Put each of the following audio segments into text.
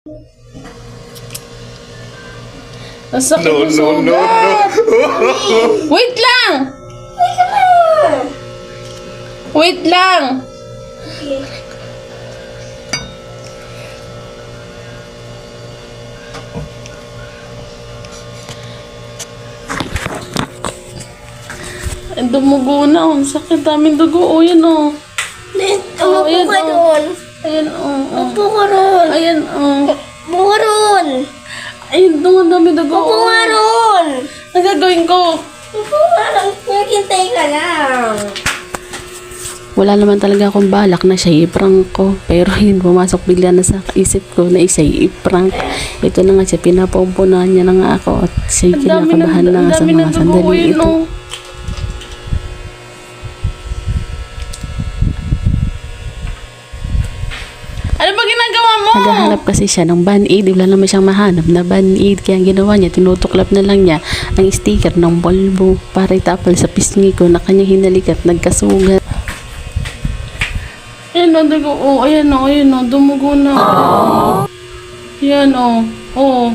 Ang sakit ng sugat. Wait lang! Wait lang! Ay, dumugo na. Ang sakit. Daming dugo. O, yan o. Umupo ayan, ka oh. doon. Ayan o. Upo ka ron. Ayan o. Upo ka ron. Ayun doon. Daming dugo. Upo ka ron. Ang gagawin ko? Upo ka lang. Naghintay ka lang. Wala naman talaga akong balak na siya i-prank ko. Pero yun, pumasok bigla na sa isip ko na siya i-prank. Ito na nga siya, pinapumpunan niya na nga ako at siya kinakabahan na nga sa mga sandali ito. Ano ba ginagawa mo? Naghahanap kasi siya ng band-aid. Wala naman siyang mahanap na band-aid. Kaya ang ginawa niya, tinutuklap na lang niya ang sticker ng bulbo para itapal sa pisngi ko na kanyang hinalik at nagkasugat. Ayan o, dugo. O, ayan o, dumugo na. Ayan o. O.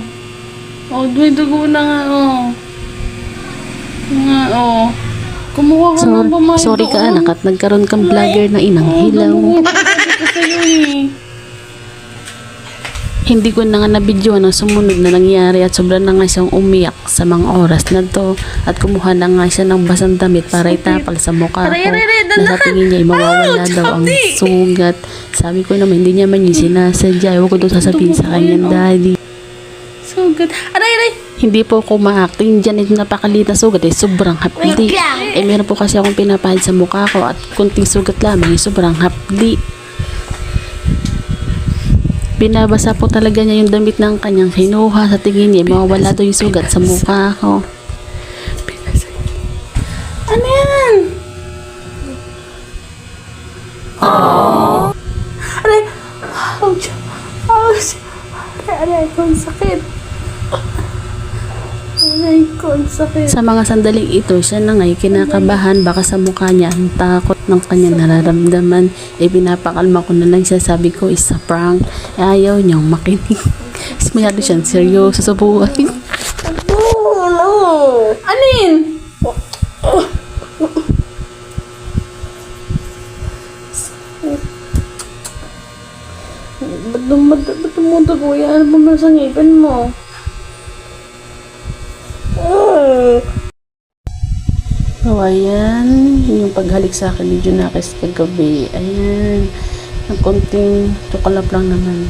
O, may dugo na nga o. Nga o. Kumuha ka ng pamahay Sorry ka doon. anak at nagkaroon kang vlogger na inang hilaw. Dumugo na kasi ko sa'yo eh. Hindi ko na nga nabidyoan ang sumunod na nangyari at sobrang na nga siyang umiyak sa mga oras na to at kumuha na nga siya ng basang damit para itapal sa mukha ko na sa tingin niya ay mawawala daw ang sugat. Sabi ko naman hindi niya man yung sinasadya. Huwag ko daw sasabihin sa kanyang daddy. Sugat. Aray! Hindi po ako ma-acting dyan. Ito napakalit na sugat eh. Sobrang hapdi. Eh meron po kasi akong pinapahid sa mukha ko at kunting sugat lamang eh. Sobrang hapdi. Binabasa po talaga niya yung damit ng kanyang kinuha. Sa tingin niya, mawawala daw yung sugat sa mukha ko. Ano yan? Aray! Ouch! Ouch! Aray ko, ang sakit. Aray ko, ang sakit. Sa mga sandaling ito, siya na nga'y kinakabahan. Baka sa mukha niya ang takot ng kanyang nararamdaman. Eh, pinapakalma ko na lang siya. Sabi ko, isa prank. Eh, ayaw niyang makinig. Masyado siyang seryoso sa buhay. No. Anin? Ba't tumutugo yan? Ano ba man sa ngipin mo? So, ayan. Yung paghalik sa akin ni Junakis kagabi. Ayan. Ang konting tukalap lang naman.